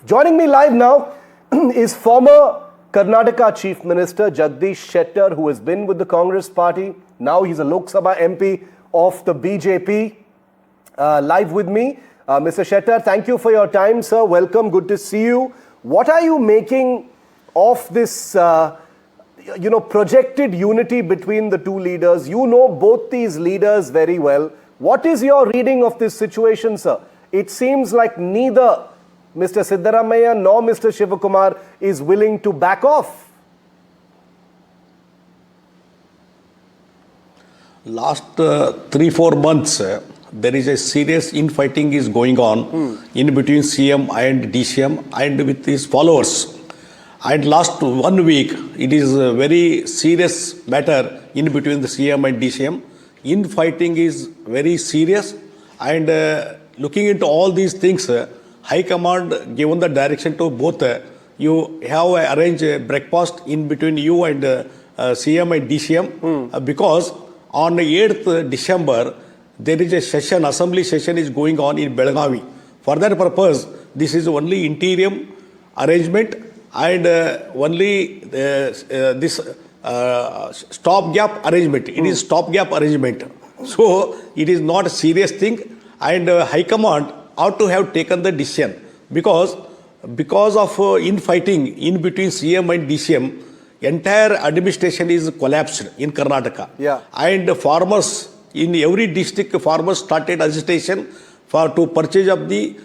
Joining me live now is former Karnataka Chief Minister Jagadish Shettar, who has been with the Congress party. Now he's a Lok Sabha MP of the BJP. Live with me, Mr. Shettar, thank you for your time, sir. Welcome, good to see you. What are you making of this, projected unity between the two leaders? You know both these leaders very well. What is your reading of this situation, sir? It seems like neither Mr. Siddaramaiah nor Mr. Shivakumar is willing to back off. Last 3-4 months, there is a serious infighting is going on in between CM and DCM and with his followers. And last 1 week, it is a very serious matter in between the CM and DCM. Infighting is very serious, and looking into all these things, High Command given the direction to both. You have arranged a breakfast in between you and CM and DCM because on 8th December, there is a session, assembly session is going on in Belagavi. For that purpose, this is only interim arrangement and only this stopgap arrangement. It is stopgap arrangement. So, it is not a serious thing, and High Command ought to have taken the decision because of infighting in between CM and DCM, entire administration is collapsed in Karnataka. Yeah. And farmers in every district, farmers started agitation to purchase of the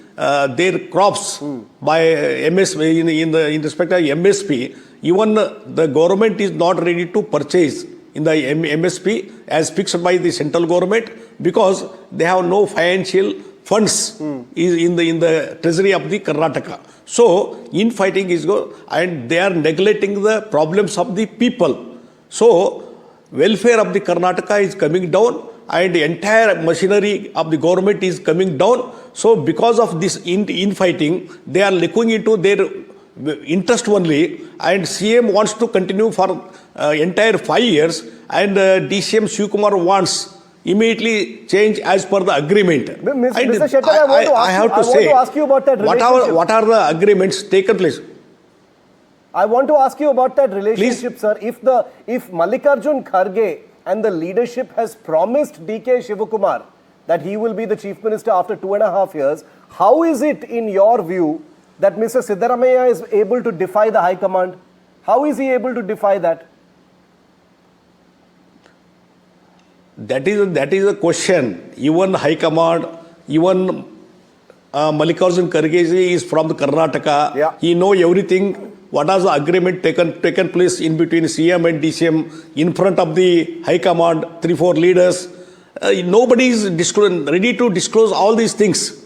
their crops by MSP in respect of MSP. Even the government is not ready to purchase in the MSP as fixed by the central government because they have no financial funds is in the treasury of the Karnataka. So infighting is go and they are neglecting the problems of the people. So welfare of the Karnataka is coming down and the entire machinery of the government is coming down. So because of this infighting, they are looking into their interest only, and CM wants to continue for entire 5 years, and DCM Shivakumar wants immediately change as per the agreement. Mr. Shettar, I want to ask you about that relationship. What are the agreements taken place? I want to ask you about that relationship, Please. sir. If Mallikarjun Kharge and the leadership has promised DK Shivakumar that he will be the chief minister after 2.5 years, how is it, in your view, that Mr. Siddaramaiah is able to defy the High Command? How is he able to defy that? That is a question. Even High Command, even Mallikarjun Kharge is from the Karnataka. Yeah. He know everything. What was the agreement taken place in between CM and DCM in front of the High Command, 3-4 leaders. Nobody is ready to disclose all these things.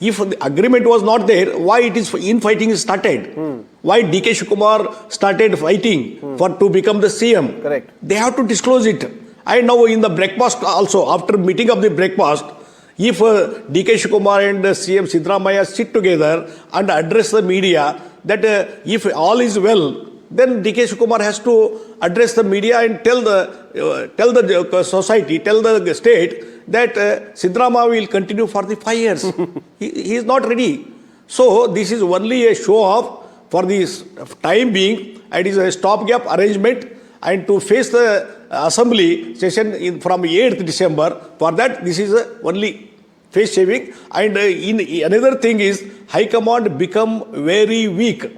If the agreement was not there, why it is infighting started? Why DK Shivakumar started fighting to become the CM? Correct. They have to disclose it. And now in the breakfast also, after meeting of the breakfast, if DK Shivakumar and CM Siddaramaiah sit together and address the media, that if all is well, then DK Shivakumar has to address the media and tell the society, tell the state that Siddaramaiah will continue for the 5 years. he is not ready. So this is only a show off for this time being. It is a stopgap arrangement, and to face the assembly session from 8th December, for that this is only face shaving. And another thing is High Command become very weak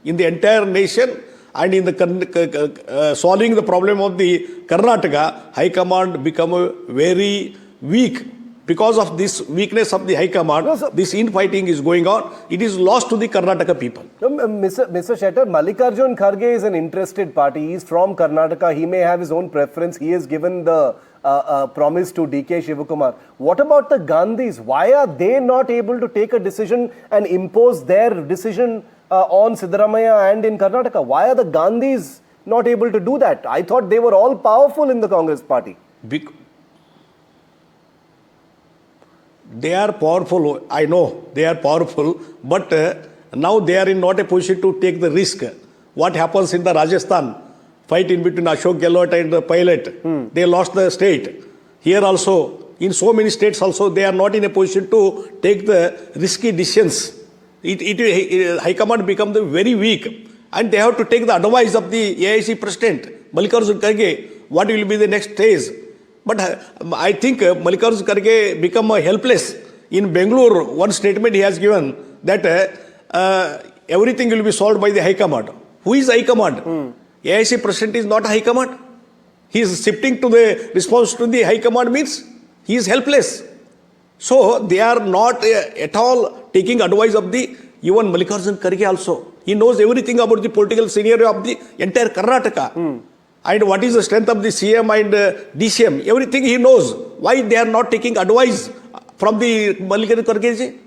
in the entire nation, and in the solving the problem of the Karnataka, High Command become very weak. Because of this weakness of the High Command, this infighting is going on. It is lost to the Karnataka people. Mr. Shettar, Mallikarjun Kharge is an interested party. He is from Karnataka. He may have his own preference. He has given the promise to DK Shivakumar. What about the Gandhis? Why are they not able to take a decision and impose their decision on Siddaramaiah and in Karnataka? Why are the Gandhis not able to do that? I thought they were all powerful in the Congress party. They are powerful, I know, they are powerful, but now they are in not a position to take the risk. What happens in the Rajasthan fight in between Ashok Gehlot and the pilot? They lost the state. Here also, in so many states also, they are not in a position to take the risky decisions High Command becomes very weak, and they have to take the advice of the AIC President, Mallikarjun Kharge, what will be the next phase. But I think Mallikarjun Kharge become helpless. In Bangalore, one statement he has given that everything will be solved by the High Command. Who is High Command? AIC President is not High Command. He is shifting to the response to the High Command means he is helpless. So they are not at all taking advice of the even Mallikarjun Kharge also. He knows everything about the political scenario of the entire Karnataka. And what is the strength of the CM and DCM. Everything he knows. Why they are not taking advice from the Mallikarjun Kharge?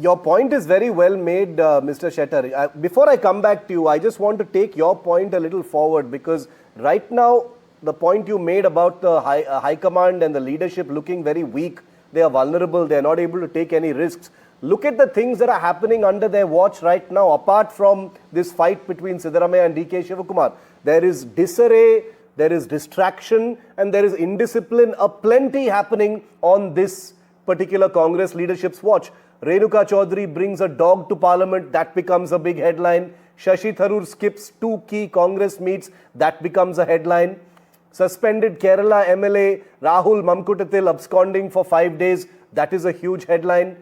Your point is very well made, Mr. Shettar. Before I come back to you, I just want to take your point a little forward, because right now, the point you made about the high command and the leadership looking very weak, they are vulnerable, they are not able to take any risks. Look at the things that are happening under their watch right now, apart from this fight between Siddaramaiah and DK Shivakumar. There is disarray, there is distraction, and there is indiscipline aplenty happening on this particular Congress leadership's watch. Renuka Chaudhary brings a dog to parliament, that becomes a big headline. Shashi Tharoor skips 2 key Congress meets, that becomes a headline. Suspended Kerala MLA Rahul Mamkutathil absconding for 5 days, that is a huge headline.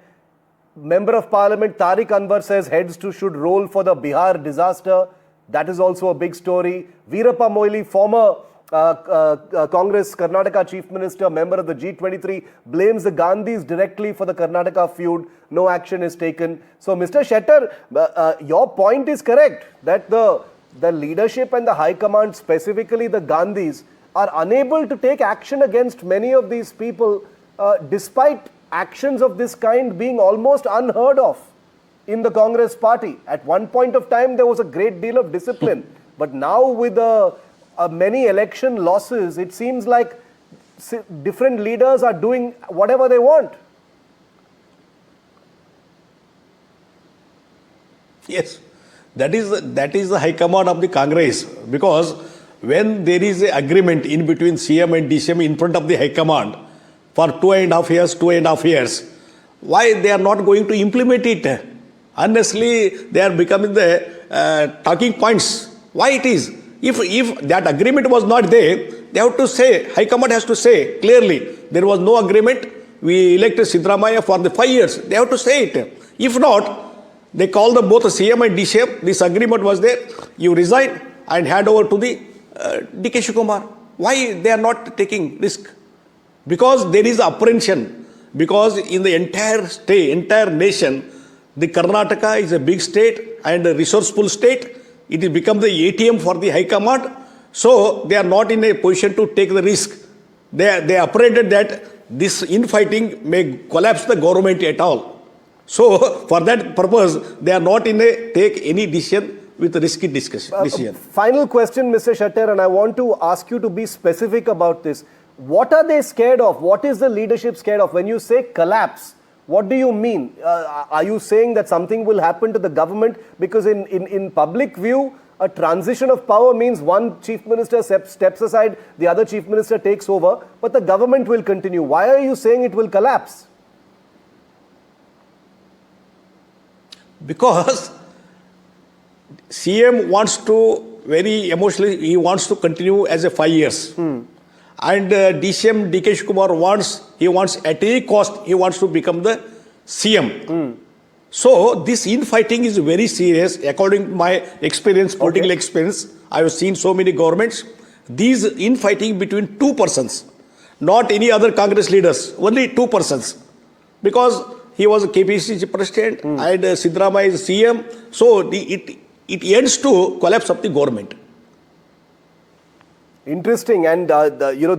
Member of Parliament Tariq Anwar says heads should roll for the Bihar disaster, that is also a big story. Veerappa Moily, former Congress Karnataka Chief Minister, member of the G23, blames the Gandhis directly for the Karnataka feud. No action is taken. So, Mr. Shettar, your point is correct that the leadership and the High Command, specifically the Gandhis, are unable to take action against many of these people, despite actions of this kind being almost unheard of in the Congress party. At one point of time, there was a great deal of discipline. But now with many election losses, it seems like different leaders are doing whatever they want. Yes, that is the High Command of the Congress, because when there is an agreement in between CM and DCM in front of the High Command for 2.5 years, why they are not going to implement it? Honestly, they are becoming the talking points. Why it is? If that agreement was not there, they have to say, High Command has to say clearly, there was no agreement, we elected Siddaramaiah for the 5 years. They have to say it. If not, they call them both CM and DCM, this agreement was there, you resign and hand over to the DK Shivakumar. Why they are not taking risk? Because there is apprehension. Because in the entire state, entire nation, the Karnataka is a big state and a resourceful state. It has become the ATM for the High Command. So they are not in a position to take the risk. They are apprehended that this infighting may collapse the government at all. So for that purpose, they are not in a take any decision with risky decision. Final question, Mr. Shettar, and I want to ask you to be specific about this. What are they scared of? What is the leadership scared of? When you say collapse, what do you mean? Are you saying that something will happen to the government? Because in public view, a transition of power means one chief minister steps aside, the other chief minister takes over, but the government will continue. Why are you saying it will collapse? Because CM wants to, very emotionally, he wants to continue as a 5 years. And DCM, DK Shivakumar wants at any cost, he wants to become the CM. So this infighting is very serious. According to my experience, political experience, I have seen so many governments. These infighting between 2 persons, not any other Congress leaders, only 2 persons. Because he was a KPCC president and Siddaramaiah is CM. So it ends to collapse of the government. Interesting, and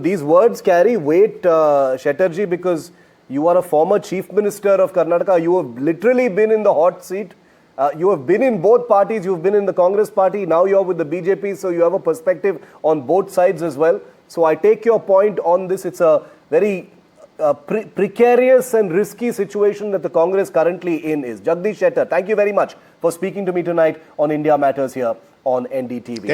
these words carry weight, Shettarji, because you are a former chief minister of Karnataka. You have literally been in the hot seat. You have been in both parties. You've been in the Congress party. Now you're with the BJP, so you have a perspective on both sides as well. So I take your point on this. It's a very precarious and risky situation that the Congress currently in is. Jagadish Shettar, thank you very much for speaking to me tonight on India Matters here on NDTV.